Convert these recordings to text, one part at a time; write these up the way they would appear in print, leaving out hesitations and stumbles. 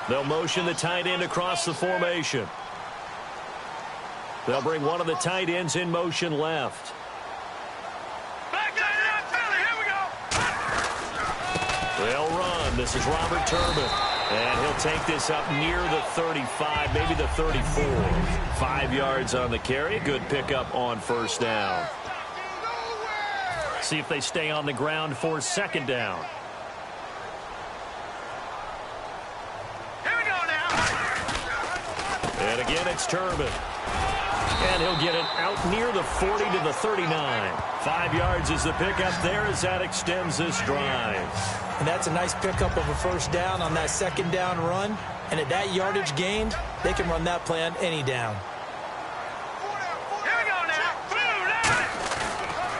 They'll motion the tight end across the formation. They'll bring one of the tight ends in motion left. They'll run. This is Robert Turbin. And he'll take this up near the 35, maybe the 34. 5 yards on the carry. Good pickup on first down. See if they stay on the ground for second down. Here we go now. And again, it's Turbin. And he'll get it out near the 40 to the 39. 5 yards is the pickup there as that extends this drive. And that's a nice pickup of a first down on that second down run. And at that yardage gained, they can run that play on any down. Here we go now.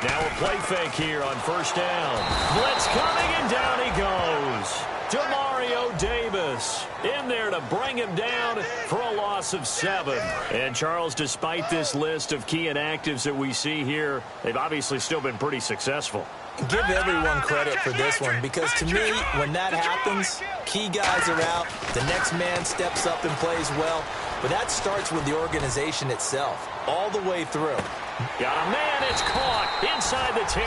Now a play fake here on first down. Blitz coming, and down he goes. Demario Davis in there to bring him down for a loss of 7. And, Charles, despite this list of key inactives that we see here, they've obviously still been pretty successful. Give everyone credit for this one, because to me, when that happens, key guys are out, the next man steps up and plays well, but that starts with the organization itself, all the way through. Got a man, it's caught inside the 10.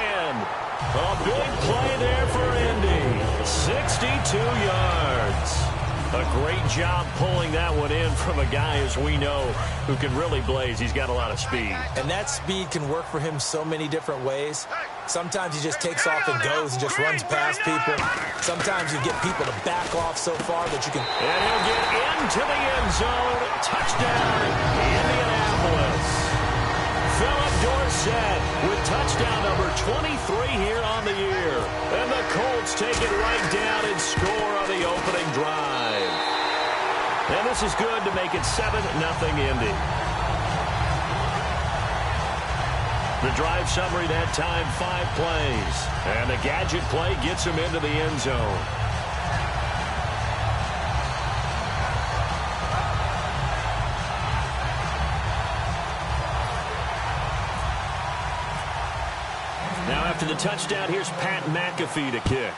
A big play there for Indy. 62 yards. A great job pulling that one in from a guy, as we know, who can really blaze. He's got a lot of speed. And that speed can work for him so many different ways. Sometimes he just takes off and goes and just runs past people. Sometimes you get people to back off so far that you can... And he'll get into the end zone. Touchdown, Indianapolis. Philip Dorsett with touchdown number 23 here on the year. And the Colts take it right down and score on the opening drive. And this is good to make it 7-0 Indy. The drive summary that time, 5 plays. And the gadget play gets him into the end zone. Now after the touchdown, here's Pat McAfee to kick.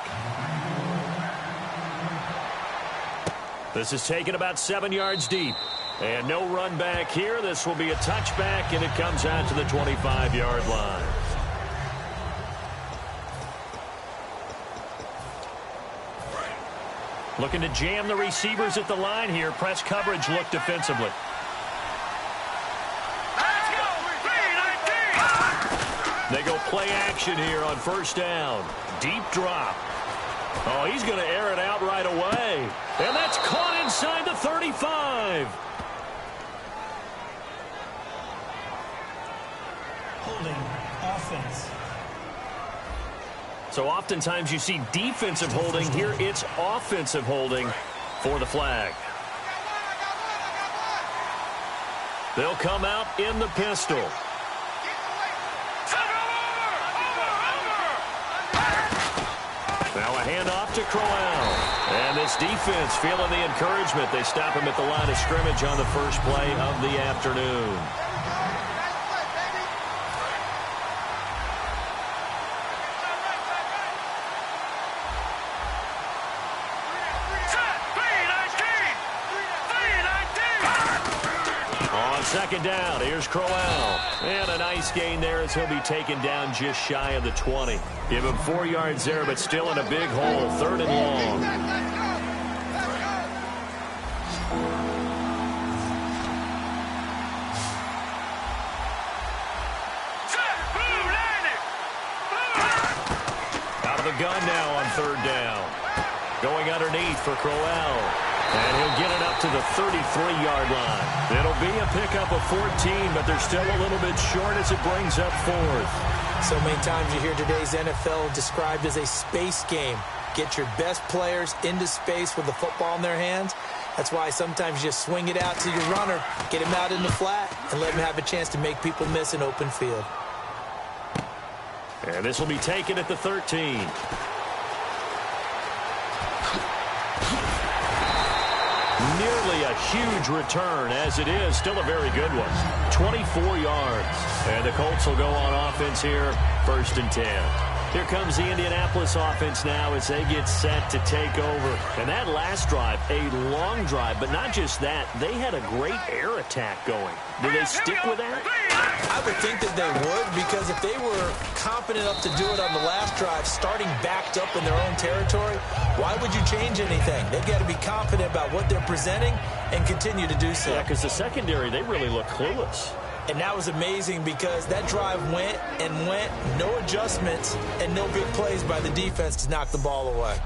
This is taken about 7 yards deep. And no run back here. This will be a touchback, and it comes out to the 25-yard line. Looking to jam the receivers at the line here. Press coverage look defensively. They go play action here on first down. Deep drop. Oh, he's going to air it out right away. And that's caught inside the 35. Holding offense. So oftentimes you see defensive holding. Here it's offensive holding for the flag. They'll come out in the pistol. Now a handoff to Crowell. And this defense feeling the encouragement. They stop him at the line of scrimmage on the first play of the afternoon. Second down, here's Crowell. And a nice gain there as he'll be taken down just shy of the 20. Give him 4 yards there, but still in a big hole. 3rd and long. Out of the gun now on 3rd down. Going underneath for Crowell. And he'll get it up to the 33-yard line. It'll be a pickup of 14, but they're still a little bit short as it brings up 4th. So many times you hear today's NFL described as a space game. Get your best players into space with the football in their hands. That's why sometimes you just swing it out to your runner, get him out in the flat, and let him have a chance to make people miss an open field. And this will be taken at the 13. Nearly a huge return, as it is still a very good one. 24 yards. And the Colts will go on offense here, 1st and 10. Here comes the Indianapolis offense now as they get set to take over. And that last drive, a long drive, but not just that. They had a great air attack going. Do they stick with that? I would think that they would, because if they were confident enough to do it on the last drive, starting backed up in their own territory, why would you change anything? They've got to be confident about what they're presenting and continue to do so. Yeah, because the secondary, they really look clueless. And that was amazing because that drive went and went, no adjustments, and no big plays by the defense to knock the ball away.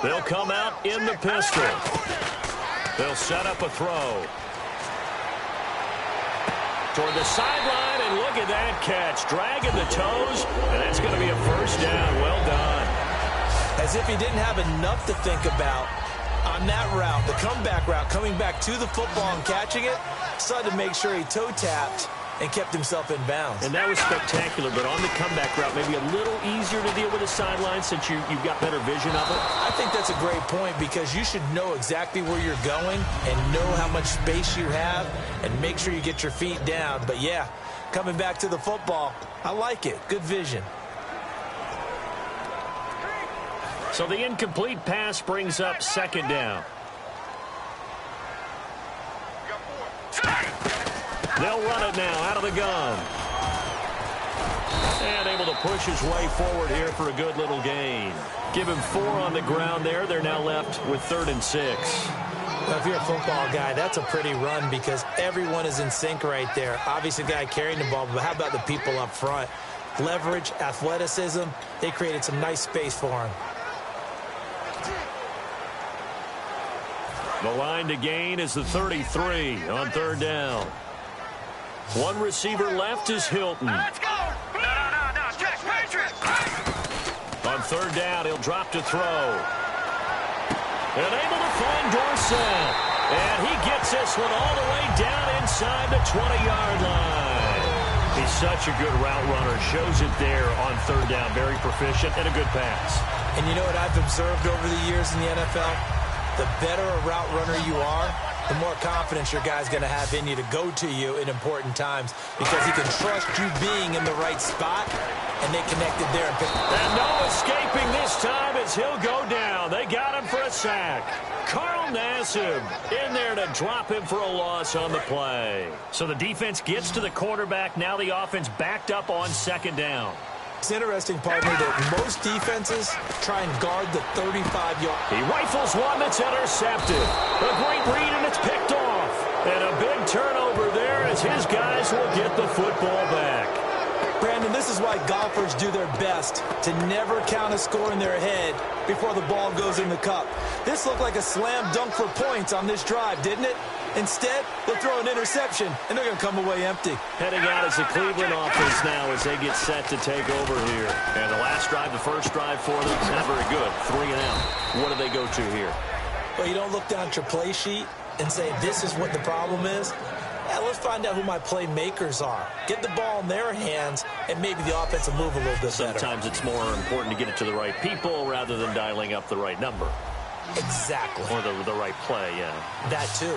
They'll come out in the pistol. They'll set up a throw. Toward the sideline, and look at that catch. Dragging the toes, and that's going to be a first down. Well done. As if he didn't have enough to think about on that route, the comeback route, coming back to the football and catching it, decided to make sure he toe-tapped and kept himself in bounds. And that was spectacular, but on the comeback route, maybe a little easier to deal with the sideline since you've got better vision of it. I think that's a great point because you should know exactly where you're going and know how much space you have and make sure you get your feet down. But, yeah, coming back to the football, I like it. Good vision. So the incomplete pass brings up second down. They'll run it now out of the gun. And able to push his way forward here for a good little gain. Give him 4 on the ground there. They're now left with 3rd and 6. Well, if you're a football guy, that's a pretty run because everyone is in sync right there. Obviously, the guy carrying the ball, but how about the people up front? Leverage, athleticism, they created some nice space for him. The line to gain is the 33 on 3rd down. One receiver left is Hilton. Let's go. No. Check. On 3rd down, he'll drop to throw. And able to find Dorsett. And he gets this one all the way down inside the 20-yard line. He's such a good route runner. Shows it there on 3rd down. Very proficient and a good pass. And you know what I've observed over the years in the NFL? The better a route runner you are, the more confidence your guy's going to have in you to go to you in important times because he can trust you being in the right spot, and they connected there. And no escaping this time as he'll go down. They got him for a sack. Carl Nassib in there to drop him for a loss on the play. So the defense gets to the quarterback. Now the offense backed up on 2nd down. It's interesting, partner, that most defenses try and guard the 35-yard. He rifles one that's intercepted. A great read, and it's picked off. And a big turnover there as his guys will get the football back. Brandon, this is why golfers do their best to never count a score in their head before the ball goes in the cup. This looked like a slam dunk for points on this drive, didn't it? Instead, they'll throw an interception, and they're going to come away empty. Heading out is the Cleveland offense now as they get set to take over here. And the last drive, the first drive for them, is not very good. 3 and out. What do they go to here? Well, you don't look down at your play sheet and say, this is what the problem is. Yeah, let's find out who my playmakers are. Get the ball in their hands, and maybe the offense will move a little bit better. Sometimes it's more important to get it to the right people rather than dialing up the right number. Exactly. Or the right play, yeah. That too.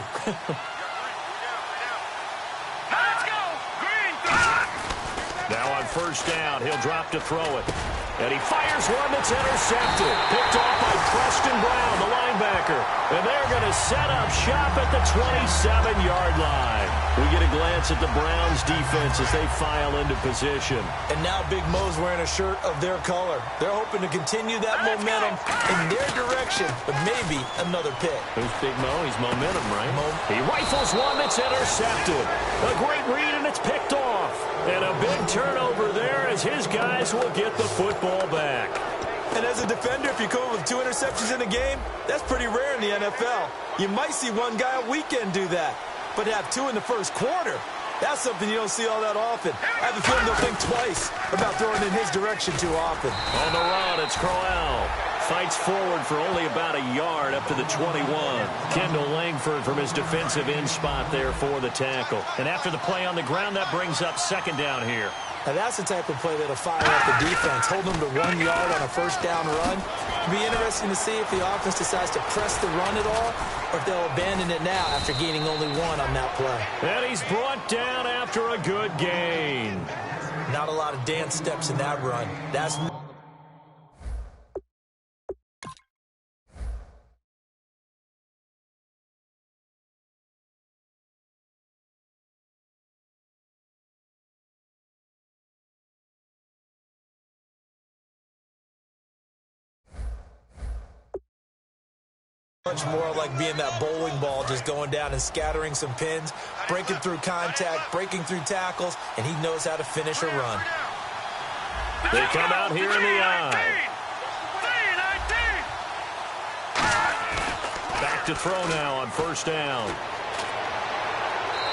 Let's go. Green. Now on 1st down, he'll drop to throw it. And he fires one that's intercepted. Picked off by Preston Brown, the linebacker. And they're going to set up shop at the 27-yard line. We get a glance at the Browns' defense as they file into position. And now Big Mo's wearing a shirt of their color. They're hoping to continue that momentum in their direction, but maybe another pick. Who's Big Mo? He's momentum, right? He rifles one that's intercepted. A great read, and it's picked off. And a big turnover there as his guys will get the football back. And as a defender, if you come up with 2 interceptions in a game, that's pretty rare in the NFL. You might see one guy a weekend do that. But to have 2 in the first quarter, that's something you don't see all that often. I have a feeling they'll think twice about throwing in his direction too often. On the run, it's Crowell. Fights forward for only about a yard up to the 21. Kendall Langford from his defensive end spot there for the tackle. And after the play on the ground, that brings up 2nd down here. Now that's the type of play that'll fire up the defense, hold them to 1 yard on a first down run. It'll be interesting to see if the offense decides to press the run at all or if they'll abandon it now after gaining only 1 on that play. And he's brought down after a good gain. Not a lot of dance steps in that run. That's much more like being that bowling ball, just going down and scattering some pins, breaking through contact, breaking through tackles, and he knows how to finish a run. They come out here in the eye. Back to throw now on first down.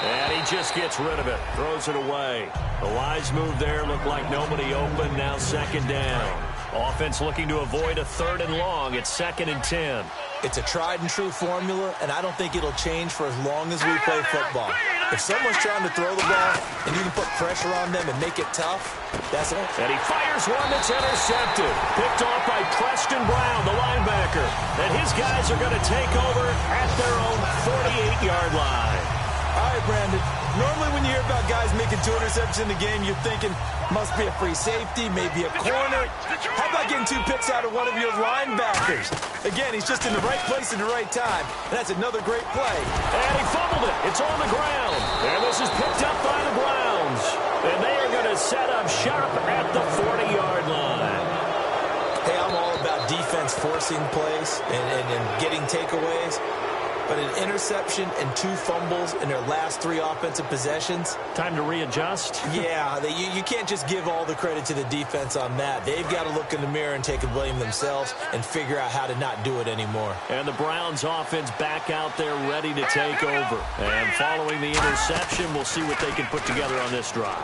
And he just gets rid of it, throws it away. The wise move there, looked like nobody open, now second down. Offense looking to avoid a 3rd and long. It's 2nd and 10. It's a tried-and-true formula, and I don't think it'll change for as long as we play football. If someone's trying to throw the ball and you can put pressure on them and make it tough, that's it. And he fires one that's intercepted. Picked off by Preston Brown, the linebacker. And his guys are going to take over at their own 48-yard line. All right, Brandon. Normally when you hear about guys making 2 interceptions in the game, you're thinking must be a free safety, maybe a corner. How about getting 2 picks out of one of your linebackers? Again, he's just in the right place at the right time. And that's another great play. And he fumbled it. It's on the ground. And this is picked up by the Browns. And they are going to set up shop at the 40-yard line. Hey, I'm all about defense forcing plays and getting takeaways. But an interception and 2 fumbles in their last 3 offensive possessions. Time to readjust? Yeah, you can't just give all the credit to the defense on that. They've got to look in the mirror and take the blame themselves and figure out how to not do it anymore. And the Browns offense back out there ready to take over. And following the interception, we'll see what they can put together on this drive.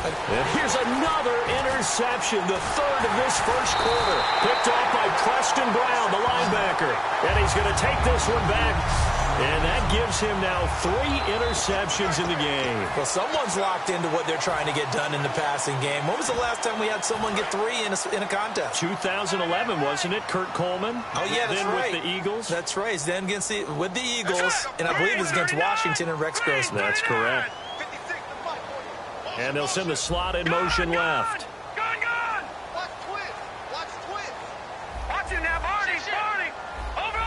And here's another interception, the 3rd of this first quarter. Picked off by Preston Brown, the linebacker. And he's going to take this one back. And that gives him now 3 interceptions in the game. Well, someone's locked into what they're trying to get done in the passing game. When was the last time we had someone get 3 in a contest? 2011, wasn't it? Kurt Coleman? Oh, yeah, that's right. With the Eagles? That's right. He's then with the Eagles, and I believe it's against Washington and Rex Grossman. That's correct. And they'll send the slot in motion left. Gun! Watch twist! Watch twist! Watch him now, Barney! Over!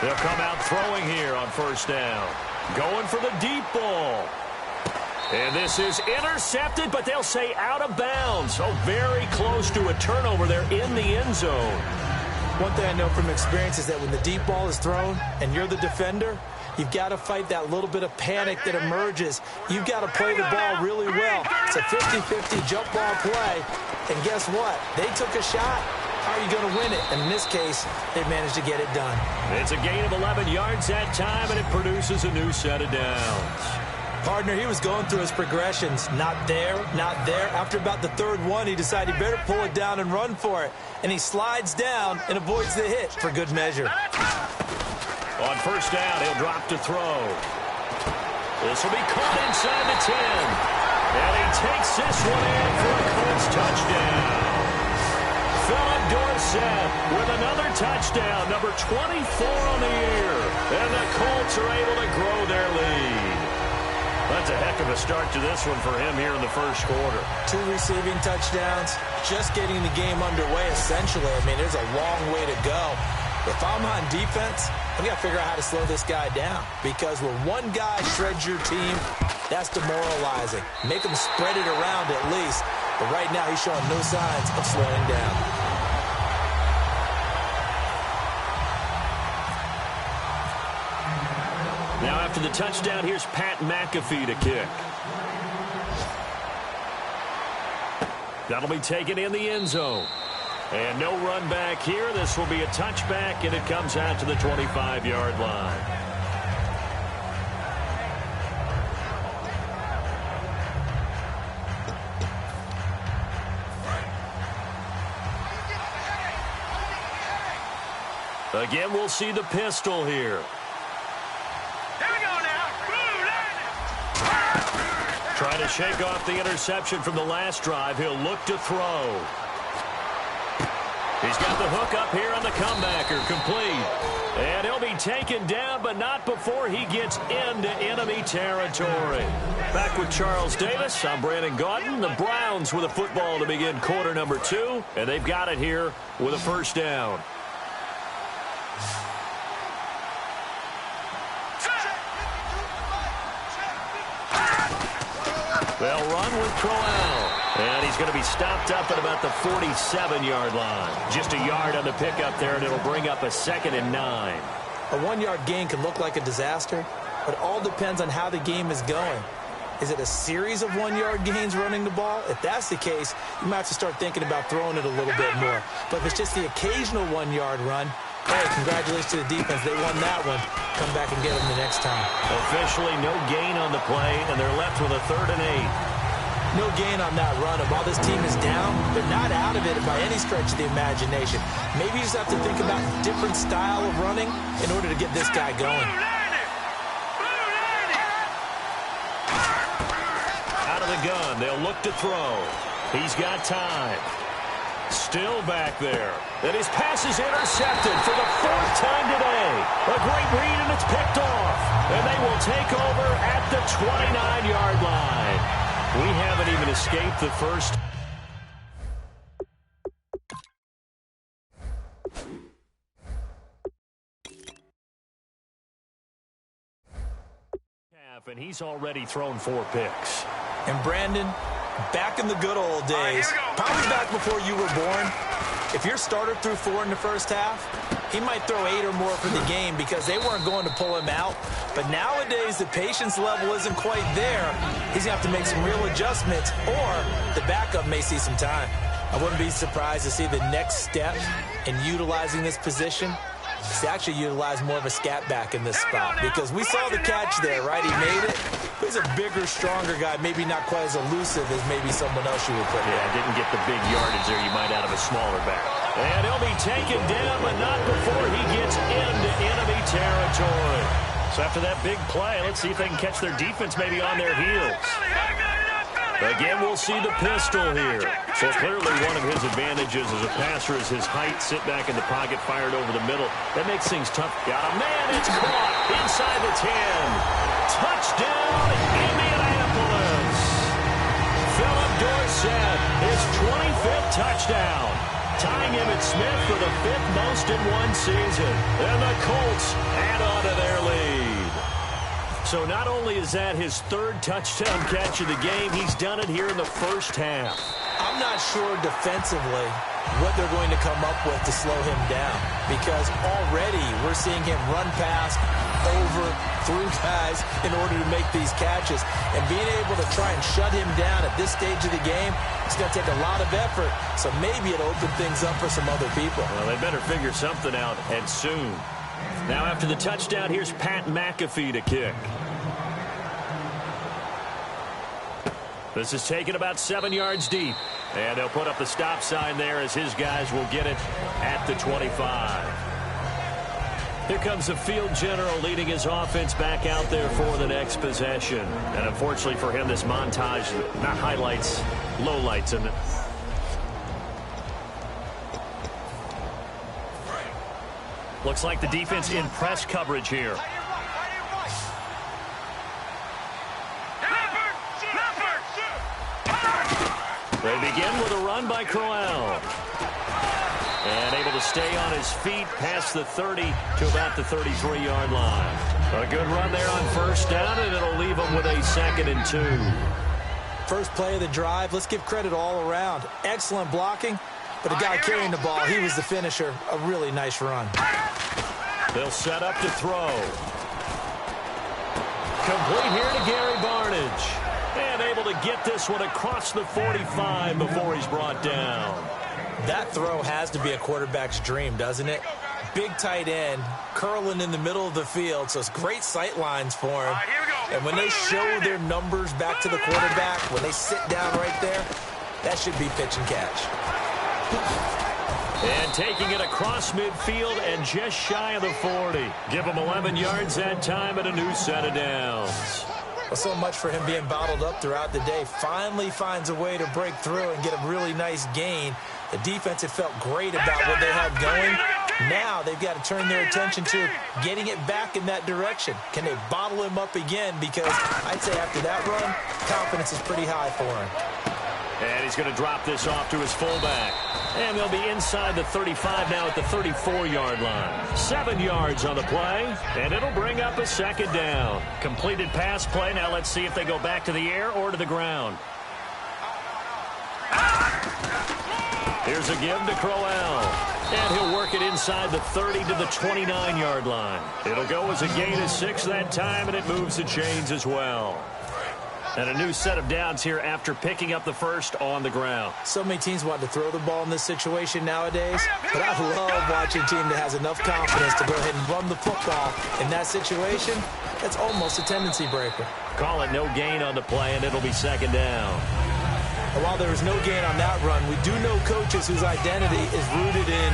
They'll come out throwing here on first down. Going for the deep ball. And this is intercepted, but they'll say out of bounds. So very close to a turnover there in the end zone. One thing I know from experience is that when the deep ball is thrown and you're the defender, you've got to fight that little bit of panic that emerges. You've got to play the ball really well. It's a 50-50 jump ball play. And guess what? They took a shot. How are you going to win it? And in this case, they managed to get it done. It's a gain of 11 yards that time, and it produces a new set of downs. Partner, he was going through his progressions. Not there, not there. After about the 3rd one, he decided he better pull it down and run for it. And he slides down and avoids the hit for good measure. On first down, he'll drop to throw. This will be caught inside the 10. And he takes this one in for a Colts touchdown. Philip Dorsett with another touchdown, number 24 on the year. And the Colts are able to grow their lead. That's a heck of a start to this one for him here in the first quarter. 2 receiving touchdowns, just getting the game underway essentially. I mean, there's a long way to go. If I'm on defense, I've got to figure out how to slow this guy down. Because when one guy shreds your team, that's demoralizing. Make him spread it around at least. But right now, he's showing no signs of slowing down. Now after the touchdown, here's Pat McAfee to kick. That'll be taken in the end zone. And no run back here. This will be a touchback, and it comes out to the 25-yard line. Again, we'll see the pistol here. Trying to shake off the interception from the last drive, he'll look to throw. He's got the hook up here on the comebacker, complete. And he'll be taken down, but not before he gets into enemy territory. Back with Charles Davis, I'm Brandon Gaudin. The Browns with a football to begin quarter number 2, and they've got it here with a first down. They'll run with Crowell. And he's going to be stopped up at about the 47-yard line. Just a yard on the pickup there, and it'll bring up a 2nd and 9. A 1-yard gain can look like a disaster, but all depends on how the game is going. Is it a series of 1-yard gains running the ball? If that's the case, you might have to start thinking about throwing it a little bit more. But if it's just the occasional 1-yard run, hey, congratulations to the defense. They won that one. Come back and get them the next time. Officially no gain on the play, and they're left with a 3rd and 8. No gain on that run. And while this team is down, they're not out of it by any stretch of the imagination. Maybe you just have to think about a different style of running in order to get this guy going. Out of the gun, they'll look to throw. He's got time. Still back there. And his pass is intercepted for the 4th time today. A great read, and it's picked off. And they will take over at the 29-yard line. We haven't even escaped the first. And he's already thrown 4 picks. And Brandon, back in the good old days, probably back before you were born, if your starter threw 4 in the first half, he might throw 8 or more for the game because they weren't going to pull him out. But nowadays, the patience level isn't quite there. He's going to have to make some real adjustments, or the backup may see some time. I wouldn't be surprised to see the next step in utilizing this position is to actually utilize more of a scat back in this spot, because we saw the catch there, right? He made it. He's a bigger, stronger guy, maybe not quite as elusive as maybe someone else you would put in. Yeah, didn't get the big yardage there you might out of a smaller back. And he'll be taken down, but not before he gets into enemy territory. So after that big play, let's see if they can catch their defense maybe on their heels. Again, we'll see the pistol here. So clearly one of his advantages as a passer is his height. Sit back in the pocket, fired over the middle. That makes things tough. Got a man. It's caught inside the 10. Touchdown, Indianapolis. Philip Dorsett, his 25th touchdown. Tying Emmitt Smith for the 5th most in one season. And the Colts add on to their lead. So not only is that his 3rd touchdown catch of the game, he's done it here in the first half. I'm not sure defensively what they're going to come up with to slow him down, because already we're seeing him run past, over, through guys in order to make these catches. And being able to try and shut him down at this stage of the game, it's going to take a lot of effort. So maybe it'll open things up for some other people. Well, they better figure something out, and soon. Now after the touchdown, here's Pat McAfee to kick. This is taken about 7 yards deep. And they'll put up the stop sign there as his guys will get it at the 25. Here comes the field general leading his offense back out there for the next possession. And unfortunately for him, this montage, not highlights, lowlights in it. Looks like the defense in press coverage here. They begin with a run by Crowell. And able to stay on his feet past the 30 to about the 33-yard line. A good run there on first down, and it'll leave them with a 2nd and 2. First play of the drive, let's give credit all around. Excellent blocking, but the guy carrying the ball, he was the finisher. A really nice run. They'll set up to throw. Complete here to Gary Barnidge. And able to get this one across the 45 before he's brought down. That throw has to be a quarterback's dream, doesn't it? Big tight end, curling in the middle of the field, so it's great sight lines for him. And when they show their numbers back to the quarterback, when they sit down right there, that should be pitch and catch. And taking it across midfield and just shy of the 40. Give them 11 yards that time and a new set of downs. Well, so much for him being bottled up throughout the day. Finally finds a way to break through and get a really nice gain. The defense had felt great about what they had going. Now they've got to turn their attention to getting it back in that direction. Can they bottle him up again? Because I'd say after that run, confidence is pretty high for him. And he's going to drop this off to his fullback. And they'll be inside the 35 now at the 34-yard line. 7 yards on the play, and it'll bring up a second down. Completed pass play. Now let's see if they go back to the air or to the ground. Here's a give to Crowell. And he'll work it inside the 30 to the 29-yard line. It'll go as a gain of 6 that time, and it moves the chains as well. And a new set of downs here after picking up the first on the ground. So many teams want to throw the ball in this situation nowadays, but I love watching a team that has enough confidence to go ahead and run the football. In that situation, that's almost a tendency breaker. Call it no gain on the play, and it'll be second down. And while there was no gain on that run, we do know coaches whose identity is rooted in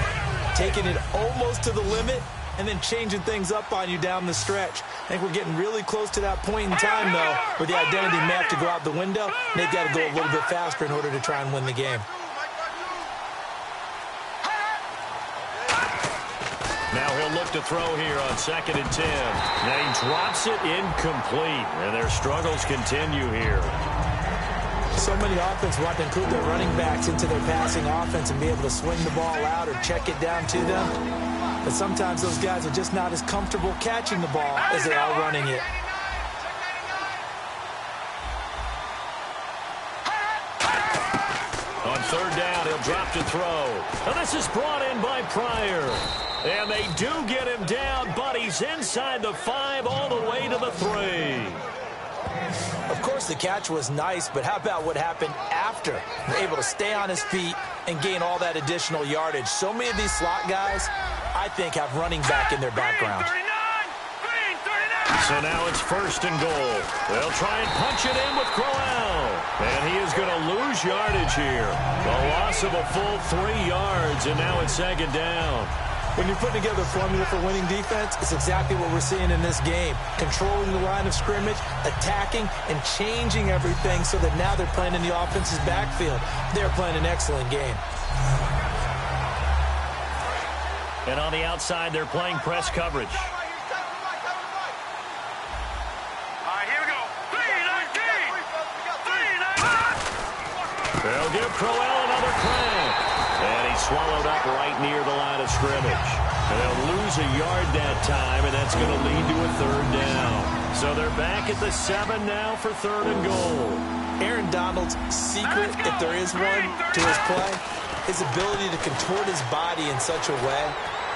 taking it almost to the limit and then changing things up on you down the stretch. I think we're getting really close to that point in time, though, where the identity may have to go out the window, and they've got to go a little bit faster in order to try and win the game. Now he'll look to throw here on 2nd and 10. Now he drops it incomplete, and their struggles continue here. So many offenses want to include their running backs into their passing offense and be able to swing the ball out or check it down to them. But sometimes those guys are just not as comfortable catching the ball as they are running it. On 3rd down, he'll drop to throw. Now this is brought in by Pryor. And they do get him down, but he's inside the 5 all the way to the 3. Of course, the catch was nice, but how about what happened after? Able to stay on his feet and gain all that additional yardage. So many of these slot guys, I think, have running back in their background. So now it's 1st and goal. They'll try and punch it in with Crowell. And he is going to lose yardage here. A loss of a full 3 yards, and now it's 2nd down. When you're putting together a formula for winning defense, it's exactly what we're seeing in this game. Controlling the line of scrimmage, attacking, and changing everything so that now they're playing in the offense's backfield. They're playing an excellent game. And on the outside, they're playing press coverage. They'll give Crowell another crack. And he's swallowed up right near the line of scrimmage. And they'll lose a yard that time, and that's going to lead to a 3rd down. So they're back at the 7 now for 3rd and goal. Aaron Donald's secret, if there is one, to his play, his ability to contort his body in such a way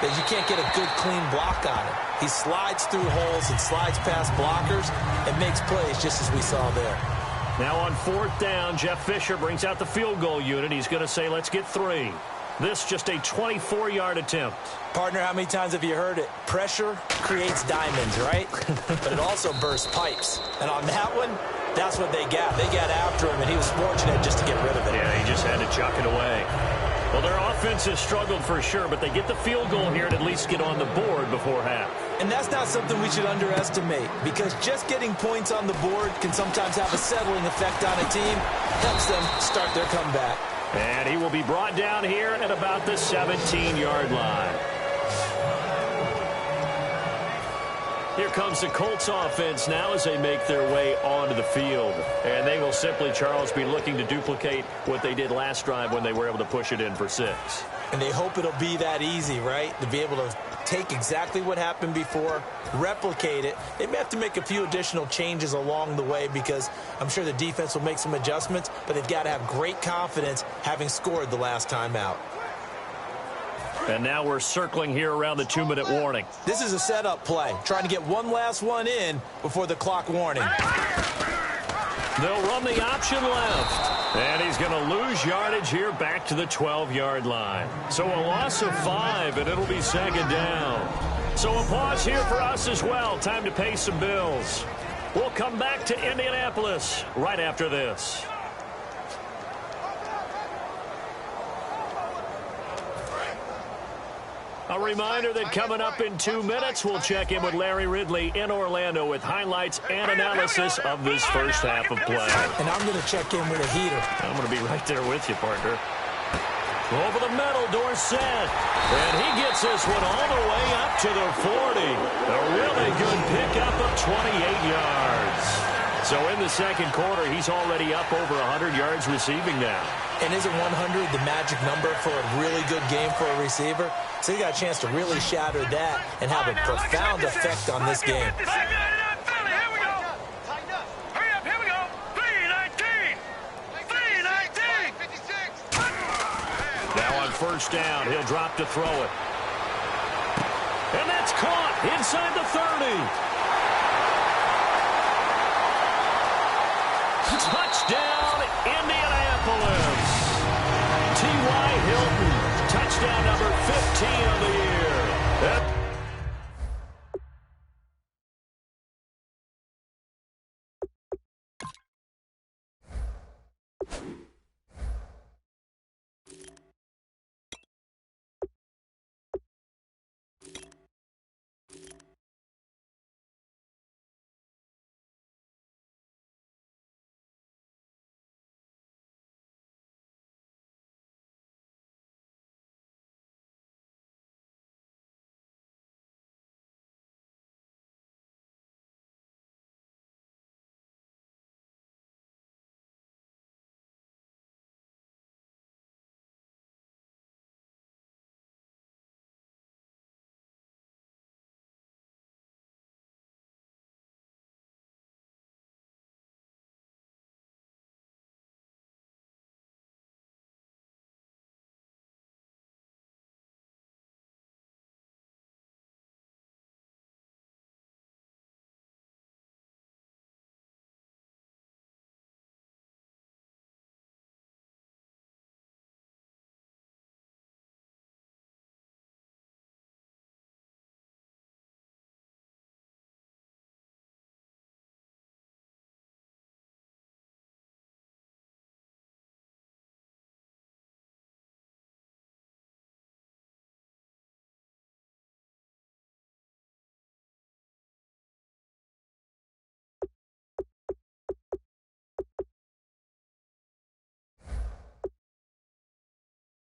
that you can't get a good, clean block on it. He slides through holes and slides past blockers and makes plays just as we saw there. Now on 4th down, Jeff Fisher brings out the field goal unit. He's going to say, let's get 3. This just a 24-yard attempt. Partner, how many times have you heard it? Pressure creates diamonds, right? But it also bursts pipes. And on that one, that's what they got. They got after him, and he was fortunate just to get rid of it. Yeah, he just had to chuck it away. Well, their offense has struggled for sure, but they get the field goal here and at least get on the board before half. And that's not something we should underestimate, because just getting points on the board can sometimes have a settling effect on a team. Helps them start their comeback. And he will be brought down here at about the 17-yard line. Here comes the Colts offense now as they make their way onto the field. And they will simply, Charles, be looking to duplicate what they did last drive when they were able to push it in for 6. And they hope it'll be that easy, right? To be able to take exactly what happened before, replicate it. They may have to make a few additional changes along the way because I'm sure the defense will make some adjustments, but they've got to have great confidence having scored the last time out. And now we're circling here around the 2-minute warning. This is a setup play, trying to get one last one in before the clock warning. They'll run the option left. And he's going to lose yardage here back to the 12-yard line. So a loss of 5, and it'll be 2nd down. So a pause here for us as well. Time to pay some bills. We'll come back to Indianapolis right after this. A reminder that coming up in 2 minutes, we'll check in with Larry Ridley in Orlando with highlights and analysis of this first half of play. And I'm going to check in with a heater. I'm going to be right there with you, partner. Over the middle, Dorsett. And he gets this one all the way up to the 40. A really good pickup of 28 yards. So in the second quarter, he's already up over 100 yards receiving now. And isn't 100 the magic number for a really good game for a receiver? So he got a chance to really shatter that and have a profound effect on this game. First down, he'll drop to throw it. And that's caught inside the 30. Touchdown, Indianapolis. T.Y. Hilton, touchdown number 15 of the year.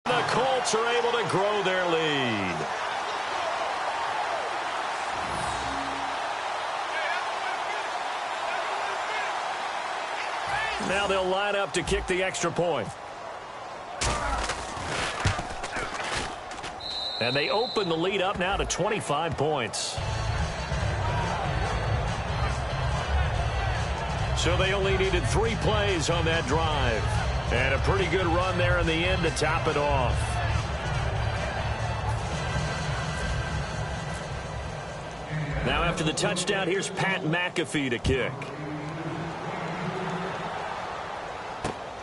The Colts are able to grow their lead. Now they'll line up to kick the extra point. And they open the lead up now to 25 points. So they only needed 3 plays on that drive. And a pretty good run there in the end to top it off. Now after the touchdown, here's Pat McAfee to kick.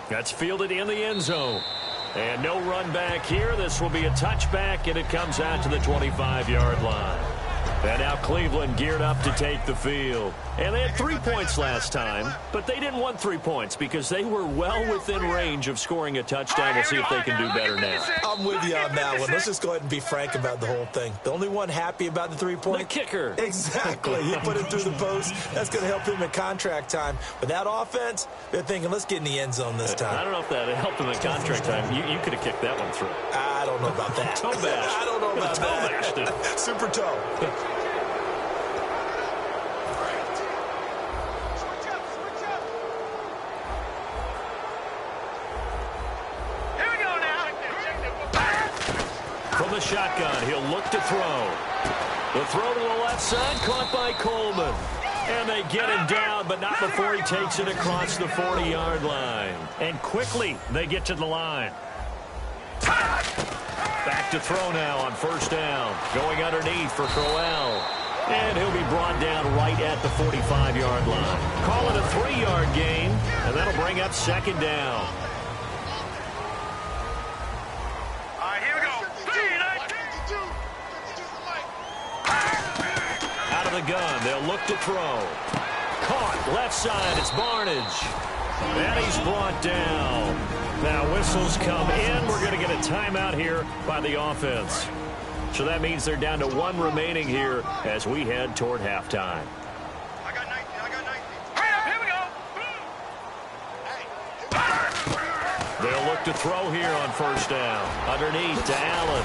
That's fielded in the end zone. And no run back here. This will be a touchback, and it comes out to the 25-yard line. And now Cleveland geared up to take the field. And they had 3 points last time, but they didn't want 3 points because they were well within range of scoring a touchdown. We'll see if they can do better now. I'm with you on that one. Let's just go ahead and be frank about the whole thing. The only one happy about the 3-point? The kicker. Exactly. He put it through the post. That's going to help him in contract time. But that offense, they're thinking, let's get in the end zone this time. I don't know if that helped him in contract time. You could have kicked that one through. I don't know about that. Toe bash. I don't know about that. Toe bashed it. Super toe. From the shotgun, he'll look to throw. The throw to the left side, caught by Coleman. And they get him down, but not before he takes it across the 40-yard line. And quickly, they get to the line. Back to throw now on first down. Going underneath for Crowell. And he'll be brought down right at the 45-yard line. Call it a 3-yard gain, and that'll bring up second down. The gun. They'll look to throw. Caught left side. It's Barnage. And he's brought down. Now whistles come in. We're going to get a timeout here by the offense. So that means they're down to 1 remaining here as we head toward halftime. I got 19. I got 19. Hurry up. Here we go. They'll look to throw here on first down. Underneath to Allen.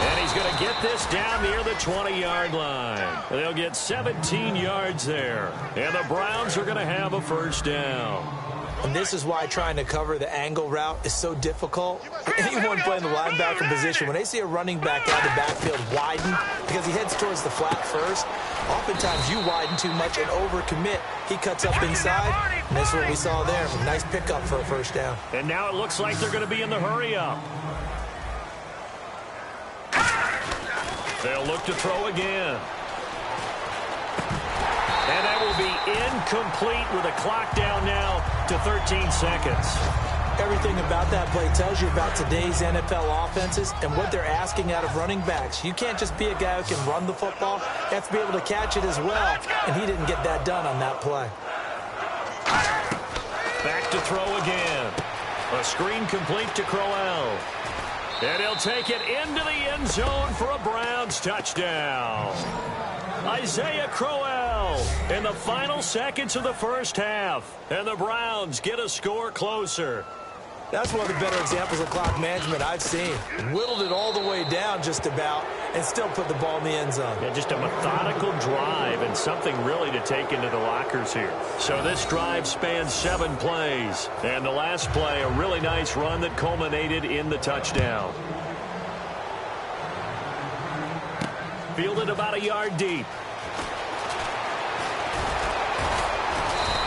And he's going to get this down near the 20-yard line. They'll get 17 yards there. And the Browns are going to have a first down. And this is why trying to cover the angle route is so difficult. Anyone playing the linebacker position, when they see a running back out of the backfield widen because he heads towards the flat first, oftentimes you widen too much and overcommit. He cuts up inside, and that's what we saw there. Nice pickup for a first down. And now it looks like they're going to be in the hurry-up. They'll look to throw again. And that will be incomplete with a clock down now to 13 seconds. Everything about that play tells you about today's NFL offenses and what they're asking out of running backs. You can't just be a guy who can run the football. You have to be able to catch it as well, and he didn't get that done on that play. Back to throw again. A screen complete to Crowell. And he'll take it into the end zone for a Browns touchdown. Isaiah Crowell in the final seconds of the first half. And the Browns get a score closer. That's one of the better examples of clock management I've seen. Whittled it all the way down just about and still put the ball in the end zone. Yeah, just a methodical drive and something really to take into the lockers here. So this drive spans 7 plays. And the last play, a really nice run that culminated in the touchdown. Fielded about a yard deep.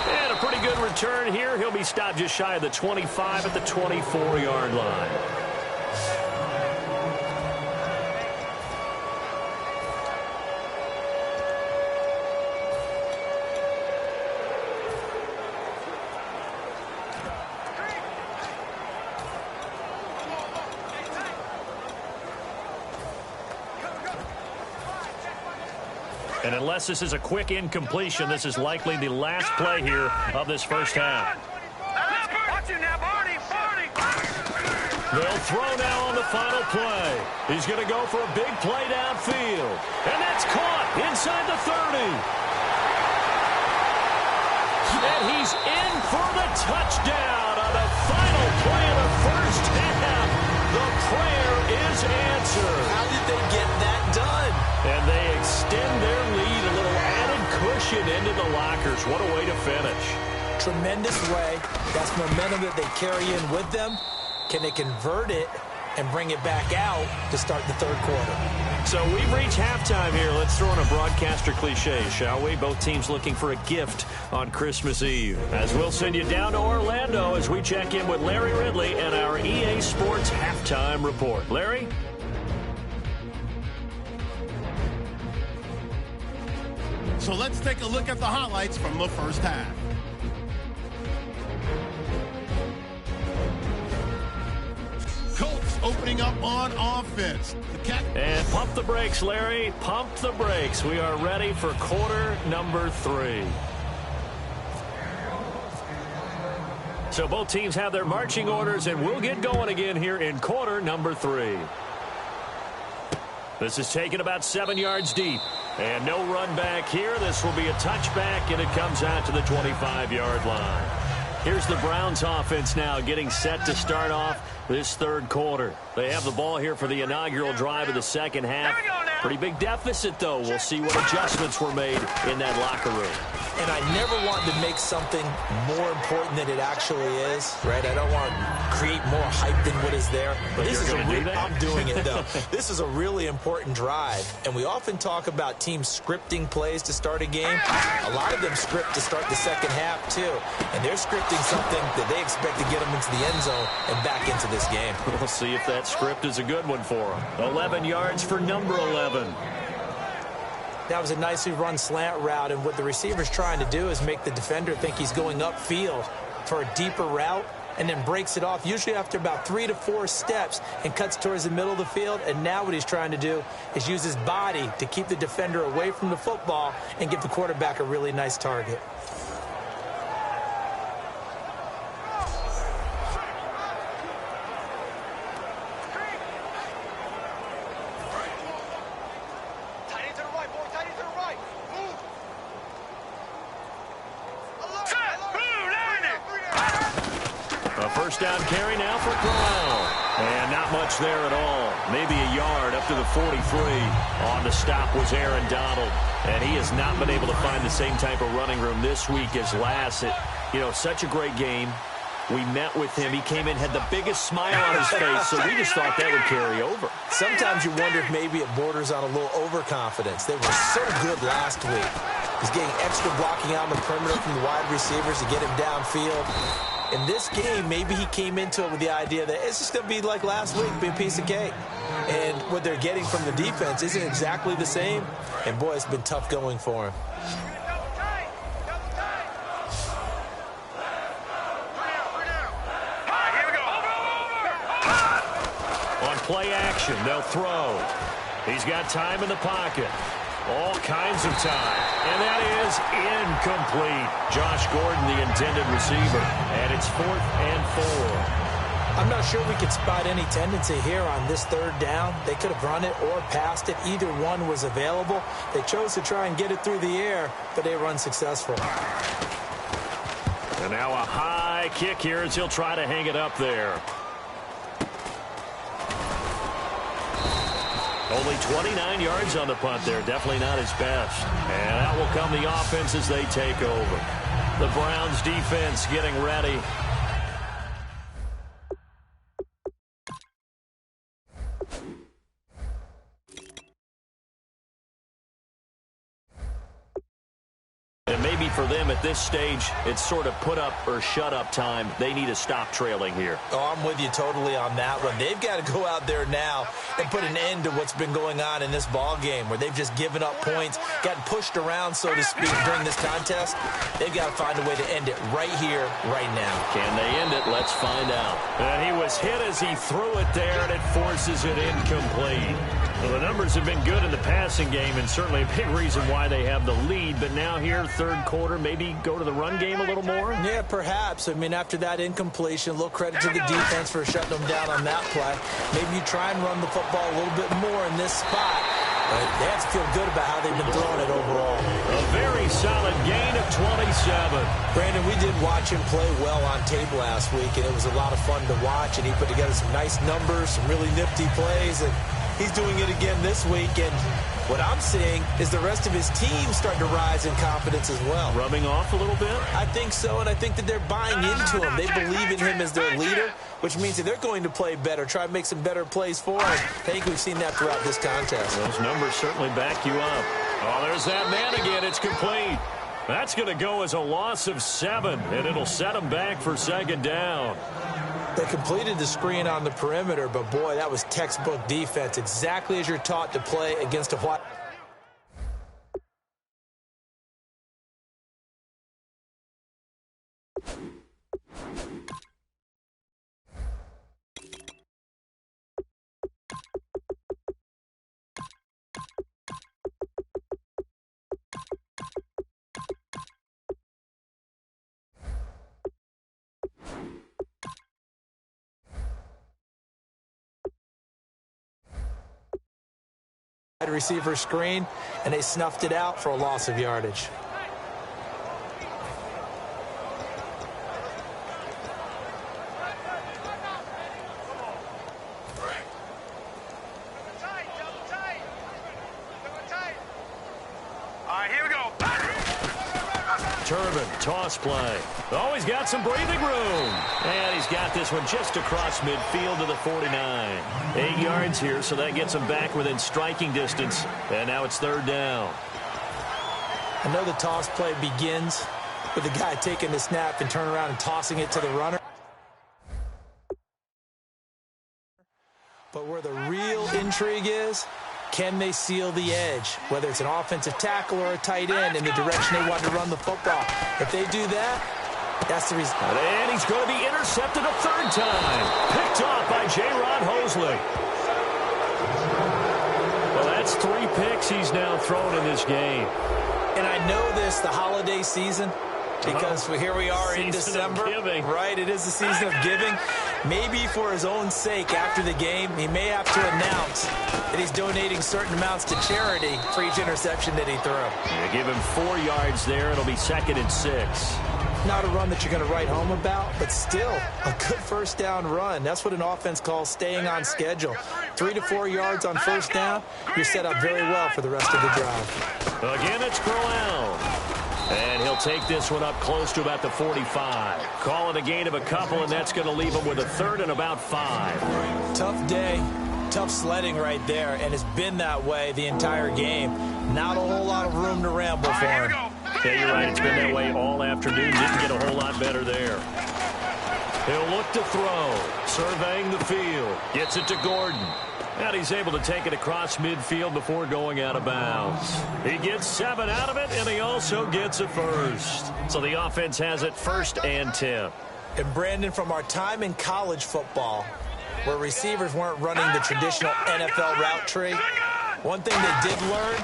And a pretty good return here. He'll be stopped just shy of the 25 at the 24-yard line. And unless this is a quick incompletion, this is likely the last play here of this first half. They'll throw now on the final play. He's going to go for a big play downfield. And that's caught inside the 30. And he's in for the touchdown on the final play of the first half. The prayer is answered. How did they get that done? And they extend their lead, a little added cushion into the lockers. What a way to finish. Tremendous way. That's momentum that they carry in with them. Can they convert it and bring it back out to start the third quarter? So we've reached halftime here. Let's throw in a broadcaster cliche, shall we? Both teams looking for a gift on Christmas Eve. As we'll send you down to Orlando as we check in with Larry Ridley and our EA Sports Halftime Report. Larry? So let's take a look at the highlights from the first half. Colts opening up on offense. And pump the brakes, Larry. Pump the brakes. We are ready for quarter number 3. So both teams have their marching orders, and we'll get going again here in quarter number 3. This is taken about 7 yards deep. And no run back here. This will be a touchback, and it comes out to the 25-yard line. Here's the Browns offense now getting set to start off this third quarter. They have the ball here for the inaugural drive of the second half. Pretty big deficit, though. We'll see what adjustments were made in that locker room. And I never want to make something more important than it actually is, right? I don't want to create more hype than what is there. But this is I'm doing it, though. This is a really important drive. And we often talk about teams scripting plays to start a game. A lot of them script to start the second half, too. And they're scripting something that they expect to get them into the end zone and back into this game. We'll see if that script is a good one for them. 11 yards for number 11. That was a nicely run slant route, and what the receiver's trying to do is make the defender think he's going upfield for a deeper route and then breaks it off, usually after about 3 to 4 steps, and cuts towards the middle of the field. And now what he's trying to do is use his body to keep the defender away from the football and give the quarterback a really nice target. touchdown carry now for Brown. And not much there at all. Maybe a yard up to the 43. On the stop was Aaron Donald. And he has not been able to find the same type of running room this week as last. Such a great game. We met with him. He came in, had the biggest smile on his face, so we just thought that would carry over. Sometimes you wonder if maybe it borders on a little overconfidence. They were so good last week. He's getting extra blocking out on the perimeter from the wide receivers to get him downfield. In this game, maybe he came into it with the idea that it's just going to be like last week, be a piece of cake. And what they're getting from the defense isn't exactly the same. And, boy, it's been tough going for him. Play action. They'll throw. He's got time in the pocket. All kinds of time. And that is incomplete. Josh Gordon, the intended receiver. And it's 4th and 4. I'm not sure we could spot any tendency here on this third down. They could have run it or passed it. Either one was available. They chose to try and get it through the air, but they were unsuccessful. And now a high kick here as he'll try to hang it up there. Only 29 yards on the punt there. Definitely not his best. And out will come the offense as they take over. The Browns defense getting ready. And maybe for them at this stage, it's sort of put up or shut up time. They need to stop trailing here. Oh, I'm with you totally on that one. They've got to go out there now and put an end to what's been going on in this ball game where they've just given up points, gotten pushed around, so to speak, during this contest. They've got to find a way to end it right here, right now. Can they end it? Let's find out. And he was hit as he threw it there, and it forces it incomplete. Well, the numbers have been good in the passing game, and certainly a big reason why they have the lead. But now here, third quarter, maybe go to the run game a little more? Yeah, perhaps. I mean, after that incompletion, a little credit to the defense for shutting them down on that play. Maybe you try and run the football a little bit more in this spot. But they have to feel good about how they've been throwing it overall. A very solid gain of 27. Brandon, we did watch him play well on tape last week, and it was a lot of fun to watch. And he put together some nice numbers, some really nifty plays, and he's doing it again this week. And what I'm seeing is the rest of his team starting to rise in confidence as well. Rubbing off a little bit? I think so, and I think that they're buying into him. They believe in him as their leader, which means that they're going to play better, try to make some better plays for him. I think we've seen that throughout this contest. Those numbers certainly back you up. Oh, there's that man again. It's complete. That's going to go as a loss of 7, and it'll set them back for second down. They completed the screen on the perimeter, but, boy, that was textbook defense, exactly as you're taught to play against a white. Receiver screen, and they snuffed it out for a loss of yardage. All right, here we go. Turbin, toss play. Oh, he's got some breathing room. And he's got this one just across midfield to the 49. 8 yards here, so that gets him back within striking distance. And now it's third down. I know the toss play begins with the guy taking the snap and turning around and tossing it to the runner. But where the real intrigue is, can they seal the edge, whether it's an offensive tackle or a tight end, in the direction they want to run the football? If they do that, that's the reason. And he's going to be intercepted a third time. Picked off by J-Ron Hosley. Well, that's 3 picks he's now thrown in this game. And I know this, the holiday season, because here we are in December, right? It is the season of giving. Maybe for his own sake, after the game, he may have to announce that he's donating certain amounts to charity for each interception that he threw. Yeah, give him 4 yards there. It'll be 2nd and 6. Not a run that you're going to write home about, but still a good first down run. That's what an offense calls staying on schedule. 3 to 4 yards on first down, you're set up very well for the rest of the drive. Again, it's Crowell. And he'll take this one up close to about the 45. Call it a gain of a couple, and that's going to leave him with a 3rd and about 5. Tough day. Tough sledding right there, and it's been that way the entire game. Not a whole lot of room to ramble for him. Yeah, you're right. It's been that way all afternoon. Didn't get a whole lot better there. He'll look to throw. Surveying the field. Gets it to Gordon. And he's able to take it across midfield before going out of bounds. He gets 7 out of it, and he also gets a first. So the offense has it 1st and 10. And Brandon, from our time in college football, where receivers weren't running the traditional NFL route tree, one thing they did learn,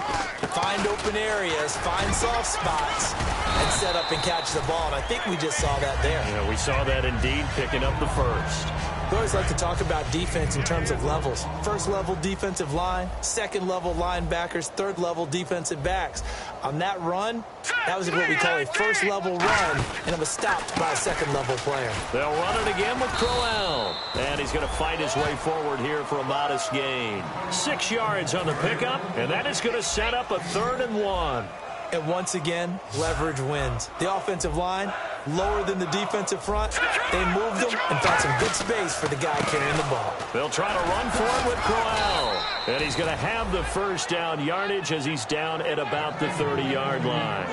find open areas, find soft spots, and set up and catch the ball. And I think we just saw that there. Yeah, we saw that indeed, picking up the first. We always like to talk about defense in terms of levels. 1st level defensive line, 2nd level linebackers, 3rd level defensive backs. On that run, that was what we call a 1st level run, and it was stopped by a 2nd level player. They'll run it again with Crowell. And he's going to fight his way forward here for a modest gain. 6 yards on the pickup, and that is going to set up a 3rd and 1. And once again, leverage wins. The offensive line, lower than the defensive front. They moved them and found some good space for the guy carrying the ball. They'll try to run for it with Crowell. And he's going to have the first down yardage as he's down at about the 30-yard line.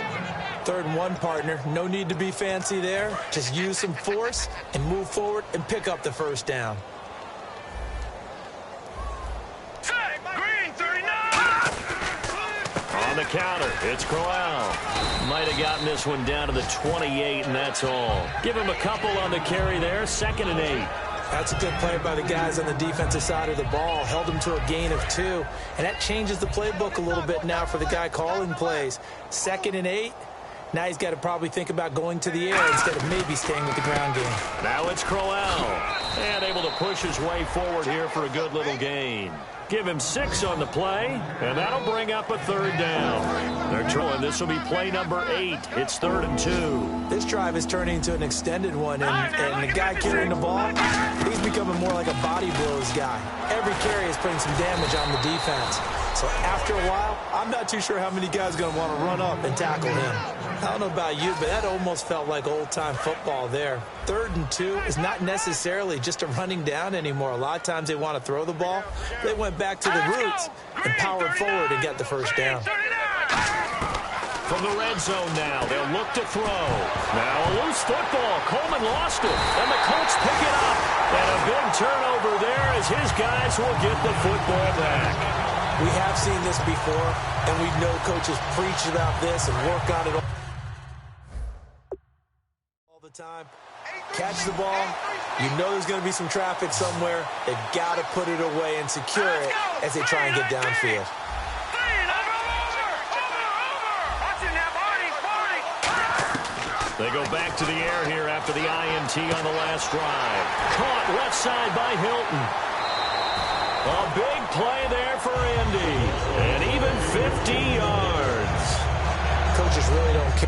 3rd and 1, partner. No need to be fancy there. Just use some force and move forward and pick up the first down. On the counter, it's Crowell. Might have gotten this one down to the 28, and that's all. Give him a couple on the carry there, 2nd and 8. That's a good play by the guys on the defensive side of the ball. Held them to a gain of 2. And that changes the playbook a little bit now for the guy calling plays. 2nd and 8. Now he's got to probably think about going to the air instead of maybe staying with the ground game. Now it's Crowell. And able to push his way forward here for a good little gain. Give him 6 on the play, and that'll bring up a 3rd down. They're trying. This will be play number 8. It's 3rd and 2. This drive is turning into an extended one, and the guy carrying the ball, he's becoming more like a body blows guy. Every carry is putting some damage on the defense. So after a while, I'm not too sure how many guys are going to want to run up and tackle him. I don't know about you, but that almost felt like old-time football there. 3rd and 2 is not necessarily just a running down anymore. A lot of times they want to throw the ball. They went back to the roots and powered forward and got the first down. From the red zone now, they'll look to throw. Now a loose football. Coleman lost it, and the Colts pick it up. And a big turnover there as his guys will get the football back. We have seen this before, and we know coaches preach about this and work on it all the time. Catch the ball. You know there's going to be some traffic somewhere. They've got to put it away and secure it as they try and get downfield. They go back to the air here after the INT on the last drive. Caught left side by Hilton. A big play there for Indy. And even 50 yards. Coaches really don't care.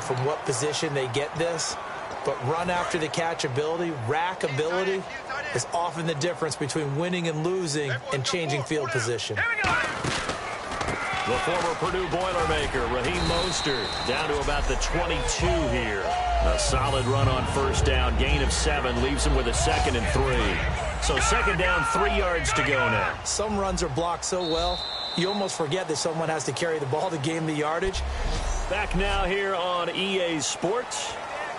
From what position they get this, but run after the catch ability, rack ability is often the difference between winning and losing and changing field position. The former Purdue Boilermaker, Raheem Mostert, down to about the 22 here. A solid run on first down, gain of 7, leaves him with a 2nd and 3. So 2nd down, 3 yards to go now. Some runs are blocked so well, you almost forget that someone has to carry the ball to gain the yardage. Back now here on EA Sports.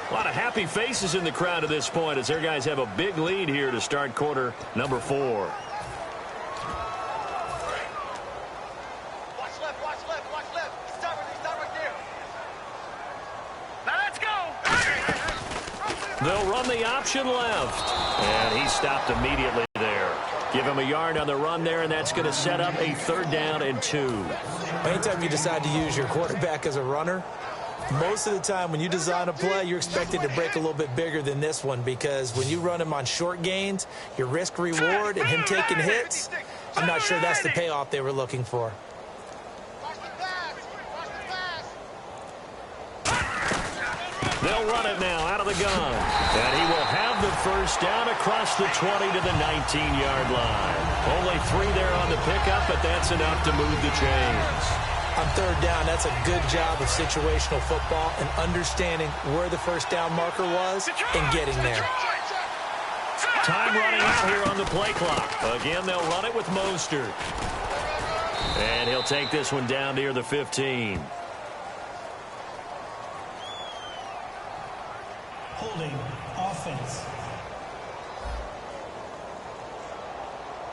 A lot of happy faces in the crowd at this point as their guys have a big lead here to start quarter number 4. Watch left, watch left, watch left. Stop it, They'll run the option left. And he stopped immediately there. Give him a yard on the run there, and that's going to set up a 3rd down and 2. Anytime you decide to use your quarterback as a runner, most of the time when you design a play, you're expected to break a little bit bigger than this one, because when you run him on short gains, your risk-reward and him taking hits, I'm not sure that's the payoff they were looking for. They'll run it now out of the gun. And he will have the 1st down across the 20 to the 19-yard line. Only 3 there on the pickup, but that's enough to move the chains. On 3rd down, that's a good job of situational football and understanding where the 1st down marker was and getting there. Time running out here on the play clock. Again, they'll run it with Mostert. And he'll take this one down near the 15. Holding offense.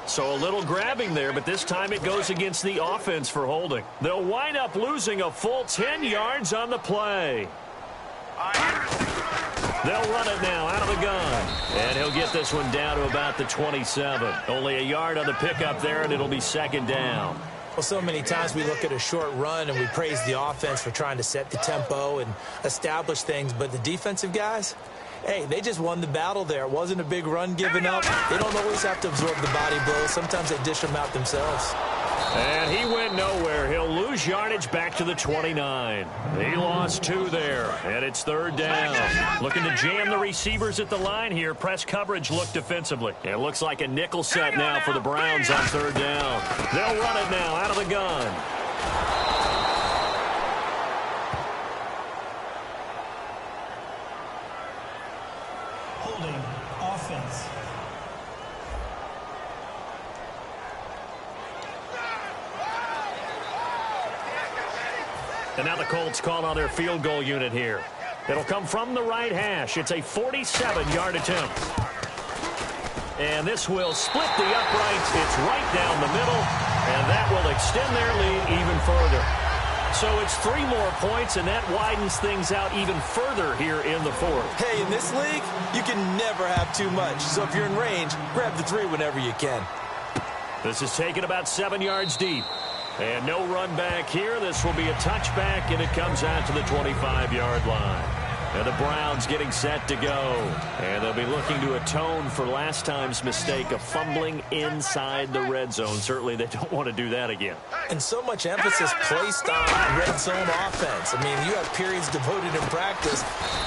So a little grabbing there, but this time it goes against the offense for holding. They'll wind up losing a full 10 yards on the play. They'll run it now out of the gun. And he'll get this one down to about the 27. Only a yard on the pickup there, and it'll be 2nd down. Well, so many times we look at a short run and we praise the offense for trying to set the tempo and establish things, but the defensive guys, hey, they just won the battle there. It wasn't a big run given up. They don't always have to absorb the body blows. Sometimes they dish them out themselves. And he went nowhere. He'll lose yardage back to the 29. He lost 2 there, and it's 3rd down. Looking to jam the receivers at the line here. Press coverage look defensively. It looks like a nickel set now for the Browns on 3rd down. They'll run it now out of the gun. Holding offense. And now the Colts call on their field goal unit here. It'll come from the right hash. It's a 47-yard attempt. And this will split the uprights. It's right down the middle, and that will extend their lead even further. So it's 3 more points, and that widens things out even further here in the 4th. Hey, in this league, you can never have too much. So if you're in range, grab the 3 whenever you can. This is taken about 7 yards deep. And no run back here. This will be a touchback, and it comes out to the 25-yard line. And the Browns getting set to go. And they'll be looking to atone for last time's mistake of fumbling inside the red zone. Certainly they don't want to do that again. And so much emphasis placed on red zone offense. I mean, you have periods devoted in practice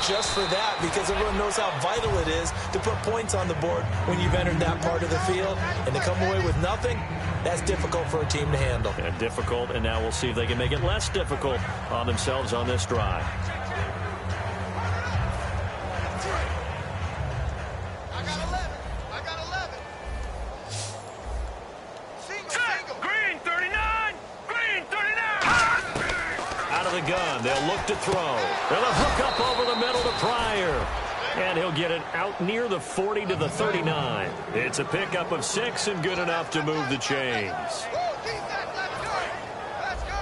just for that, because everyone knows how vital it is to put points on the board when you've entered that part of the field. And to come away with nothing, that's difficult for a team to handle. And difficult, and now we'll see if they can make it less difficult on themselves on this drive. Gun. They'll look to throw. They'll hook up over the middle to Pryor. And he'll get it out near the 40 to the 39. It's a pickup of 6 and good enough to move the chains. Let's go.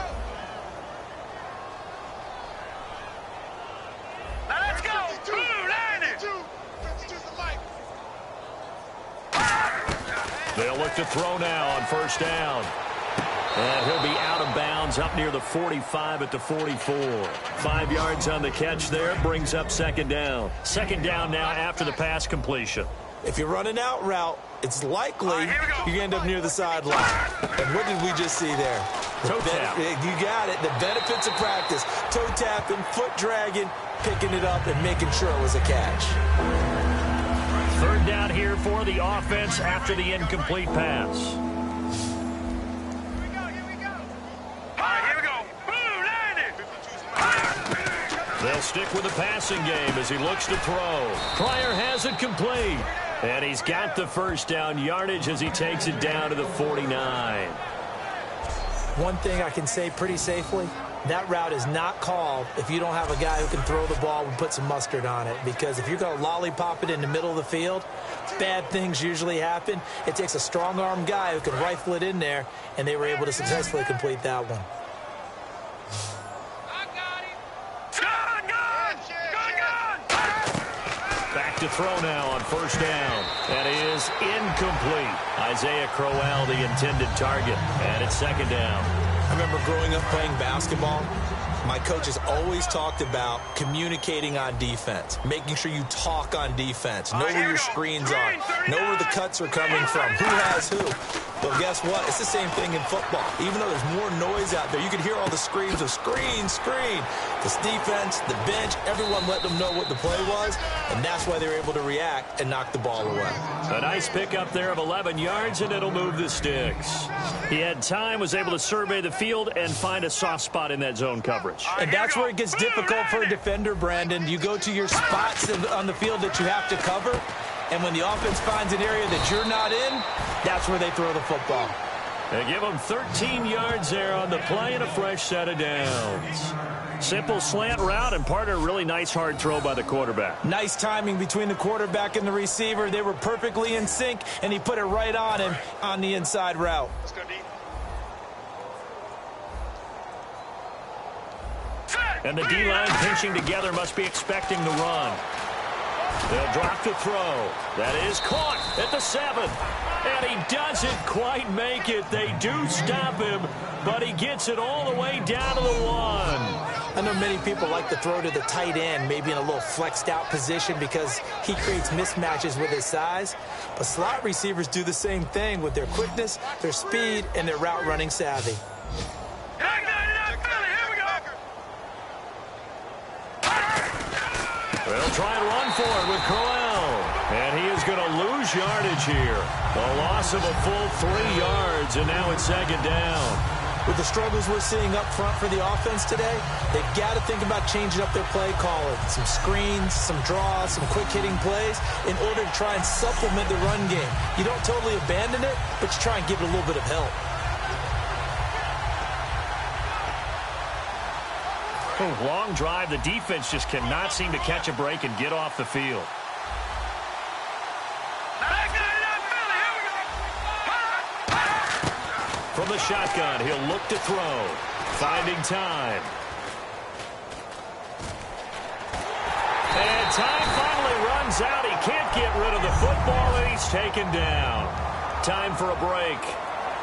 They'll look to throw now on 1st down. And he'll be out of bounds up near the 45 at the 44. 5 yards on the catch there. Brings up 2nd down. 2nd down now after the pass completion. If you're running out route, it's likely you end up near the sideline. And what did we just see there? Toe tap. You got it. The benefits of practice. Toe tapping, foot dragging, picking it up, and making sure it was a catch. 3rd down here for the offense after the incomplete pass. They'll stick with the passing game as he looks to throw. Pryor has it complete. And he's got the 1st down yardage as he takes it down to the 49. One thing I can say pretty safely, that route is not called if you don't have a guy who can throw the ball and put some mustard on it. Because if you're going to lollipop it in the middle of the field, bad things usually happen. It takes a strong-arm guy who can rifle it in there, and they were able to successfully complete that one. to throw now on first down. That is incomplete. Isaiah Crowell, the intended target. And it's second down. I remember growing up playing basketball. My coaches always talked about communicating on defense, making sure you talk on defense, know where your screens are, know where the cuts are coming from, who has who. But guess what? It's the same thing in football. Even though there's more noise out there, you can hear all the screams of screen, screen. This defense, the bench, everyone let them know what the play was, and that's why they were able to react and knock the ball away. A nice pickup there of 11 yards, and it'll move the sticks. He had time, was able to survey the field and find a soft spot in that zone coverage. And that's where it gets difficult for a defender, Brandon. You go to your spots on the field that you have to cover, and when the offense finds an area that you're not in, that's where they throw the football. They give him 13 yards there on the play and a fresh set of downs. Simple slant route and part of a really nice hard throw by the quarterback. Nice timing between the quarterback and the receiver. They were perfectly in sync, and he put it right on him on the inside route. Let's go, D. And the D-line pinching together must be expecting the run. They'll drop the throw. That is caught at the 7. And he doesn't quite make it. They do stop him, but he gets it all the way down to the 1. I know many people like to throw to the tight end, maybe in a little flexed out position because he creates mismatches with his size. But slot receivers do the same thing with their quickness, their speed, and their route running savvy. They'll try and run for it with Crowell. And he is going to lose yardage here. A loss of a full 3 yards, and now it's second down. With the struggles we're seeing up front for the offense today, they've got to think about changing up their play calling. Some screens, some draws, some quick-hitting plays in order to try and supplement the run game. You don't totally abandon it, but you try and give it a little bit of help. Long drive. The defense just cannot seem to catch a break and get off the field. From the shotgun, he'll look to throw. Finding time. And time finally runs out. He can't get rid of the football, and he's taken down. Time for a break.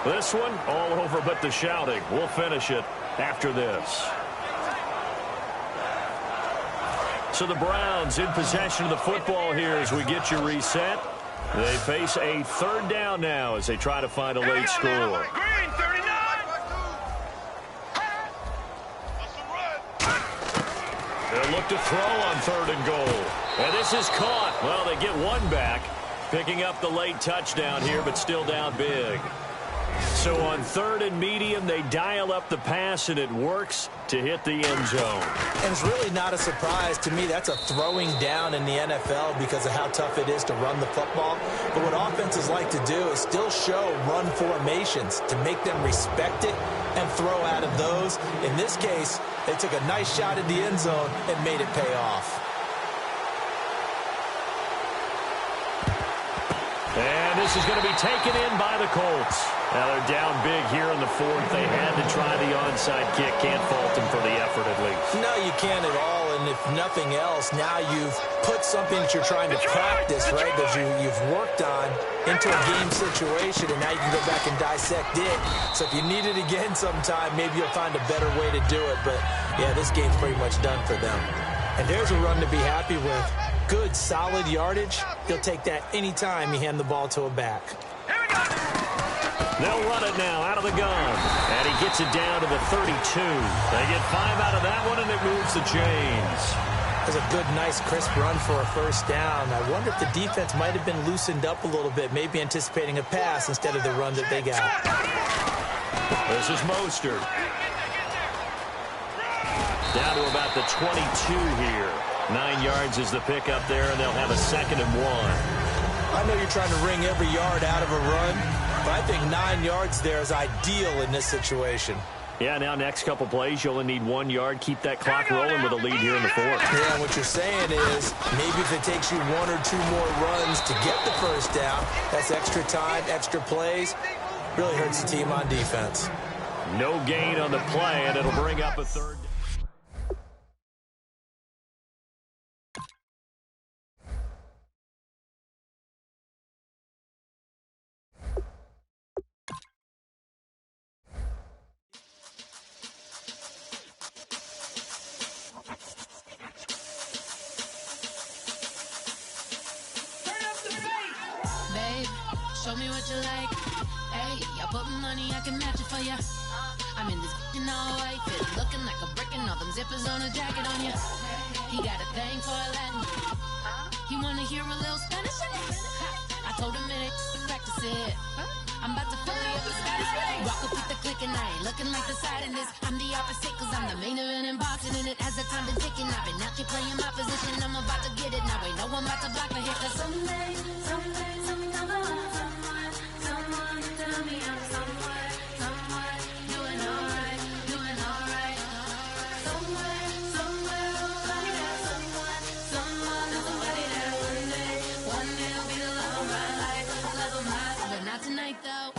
This one, all over but the shouting. We'll finish it after this. So the Browns in possession of the football here as we get you reset. They face a third down now as they try to find a late score. Green, 39. They'll look to throw on 3rd and goal. And this is caught. Well, they get one back, picking up the late touchdown here, but still down big. So on 3rd and medium, they dial up the pass, and it works to hit the end zone. And it's really not a surprise to me. That's a throwing down in the NFL because of how tough it is to run the football. But what offenses like to do is still show run formations to make them respect it and throw out of those. In this case, they took a nice shot at the end zone and made it pay off. And this is going to be taken in by the Colts. Now they're down big here in the 4th. They had to try the onside kick. Can't fault them for the effort at least. No, you can't at all. And if nothing else, now you've put something that you're trying to practice, right, that you've worked on into a game situation, and now you can go back and dissect it. So if you need it again sometime, maybe you'll find a better way to do it. But, yeah, this game's pretty much done for them. And there's a run to be happy with. Good, solid yardage. He'll take that any time you hand the ball to a back. They'll run it now out of the gun. And he gets it down to the 32. They get 5 out of that one, and it moves the chains. That's a good, nice, crisp run for a first down. I wonder if the defense might have been loosened up a little bit, maybe anticipating a pass instead of the run that they got. This is Mostert. Down to about the 22 here. 9 yards is the pickup there, and they'll have a 2nd and 1. I know you're trying to wring every yard out of a run, but I think 9 yards there is ideal in this situation. Yeah, now next couple plays, you only need 1 yard. Keep that clock rolling with a lead here in the 4th. Yeah, what you're saying is maybe if it takes you 1 or 2 more runs to get the first down, that's extra time, extra plays. Really hurts the team on defense. No gain on the play, and it'll bring up a 3rd. what you like. Hey, I put money, I can match it for ya. I'm in this all white fit, looking like a brick and all them zippers on a jacket on ya. He got a thing for a Latin. He wanna hear a little Spanish in it. I told him it ain't practice it. I'm about to fill you up with status with it. Rock up with the click and I ain't looking like the side in this. I'm the opposite cause I'm the main event in boxing. And it has the time been ticking. I've been out here playing my position. I'm about to get it now. Ain't no one about to block a hit. Cause someday, something comes along. Someone tell me I'm somewhere, doing alright, doing alright. Somewhere, somebody there, someone, somebody there. One day will be the love of my life, love of my life. But not tonight though.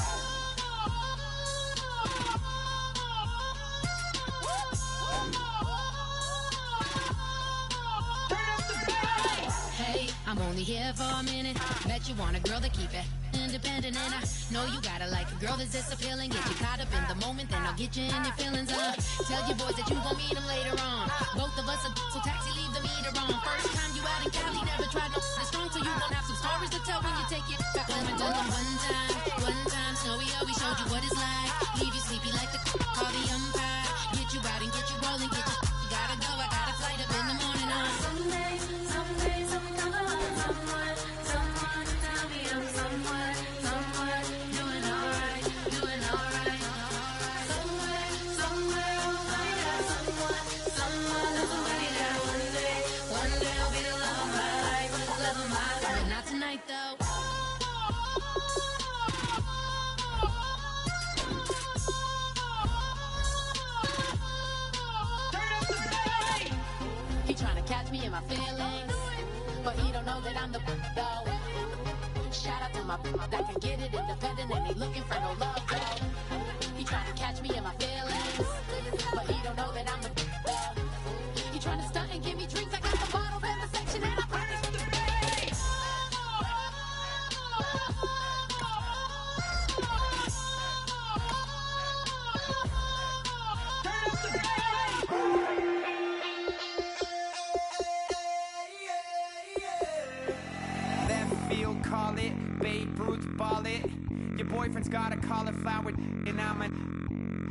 Hey, I'm only here for a minute. Bet you want a girl to keep it independent, and I know you gotta like a girl that's this appealing. Get you caught up in the moment, then I'll get you in your feelings. Tell your boys that you gon' meet them later on. Both of us are so taxi, leave the meter on. First time you out in Cali, never tried no this strong, so you gon' have some stories to tell when you take it back. Let me tell them one time, Snowy always showed you what it's like. Leave you sleepy like the call the umpire. Get you out and get you rolling, get you gotta go. I got a flight up in the morning on someday, something comes along. Someone tell me I'm somewhere, doing alright, doing alright. Somewhere, somebody there, somebody there. One day I'll be the love of my life, but not tonight though. He tryna catch me in my feelings, but he don't know that I'm the though. Shout out to my that can get it independent and ain't looking for no love though. He tryna catch me in my feelings, but he don't know that I'm the though. He tryna stunt and give me drinks. I got the bottles in the section and I promise to pay. Call it, Babe Ruth ball it. Your boyfriend's got a cauliflower and I'm a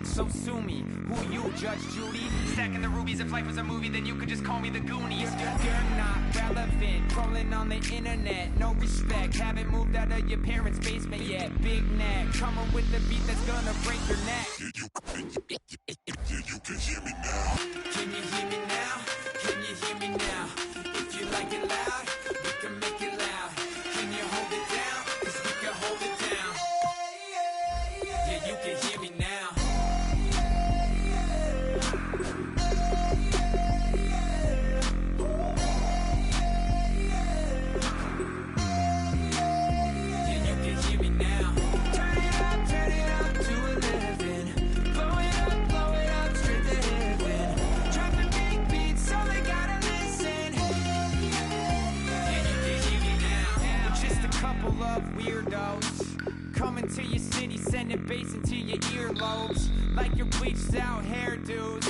so sue me. Who you, Judge Judy? Stacking the rubies. If life was a movie, then you could just call me the Goonies. You're not relevant, trolling on the internet. No respect, haven't moved out of your parents' basement yet. Big neck, coming with the beat that's gonna break your neck. You can hear me now. Can you hear me now? Can you hear me now? If you like it loud, we can make it loud. Can you hold it down? 'Cause we can hold it down. Yeah, you can hear me now. Yeah, you can hear me now. Turn it up to 11. Blow it up straight to heaven. Dropping big beats, so they gotta listen. Yeah, you can hear me now. Just a couple of weirdos coming to your city, sending bass into your earlobes like your bleached out hairdos.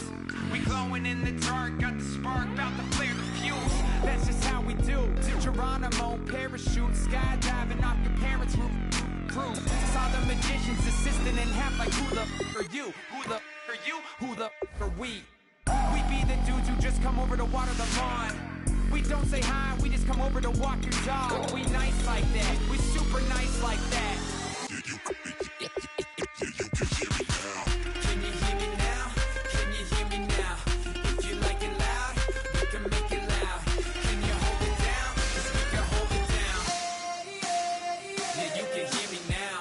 We glowing in the dark, got the spark, about to flare the fuse. That's just how we do. Geronimo, parachute, skydiving off your parents' roof. Crew, saw the magician's assistant in half like who the are you? Who the are you? Who the are we? We be the dudes who just come over to water the lawn. We don't say hi, we just come over to walk your dog. We nice like that, we super nice like that. Can you hear me now? Can you hear me now? If you like it loud, we can make it loud. Can you hold it down? 'Cause we can hold it down. Yeah, you can hear me now.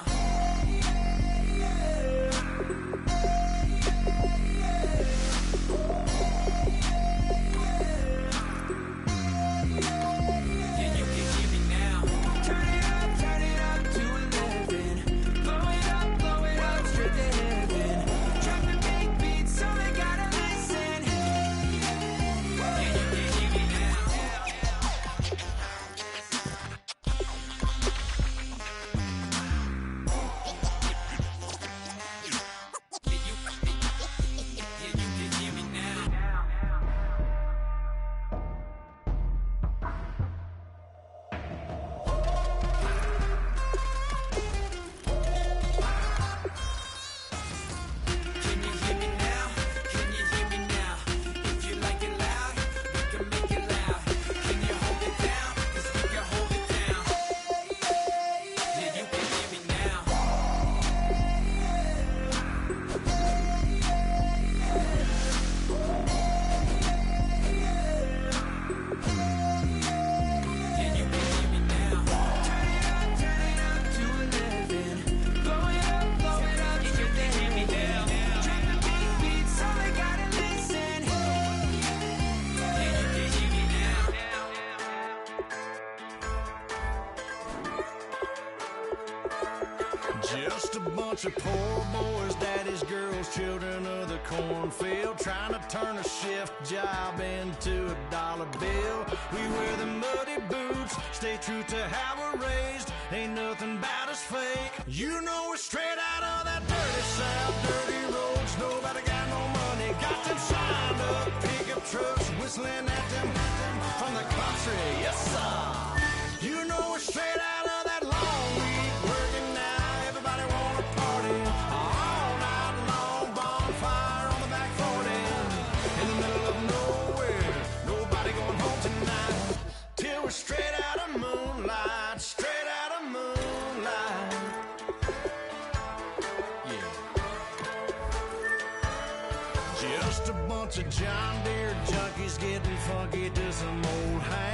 Yeah, you can hear me now. Turn it up to 11. bunch of poor boys, daddies, girls, children of the cornfield, trying to turn a shift job into a dollar bill. We wear the muddy boots, stay true to how we're raised. Ain't nothing about us fake. You know we're straight out of that dirty South, dirty roads. Nobody got no money, got them signed up pickup trucks, whistling at them from the country. Yes, sir. You know we're straight out of that long week, working now. Everybody wanna party all night long. Bonfire on the back 40 in the middle of nowhere. Nobody going home tonight till we're straight out of moonlight, straight out of moonlight. Yeah. Just a bunch of John Deere junkies getting funky to some old house.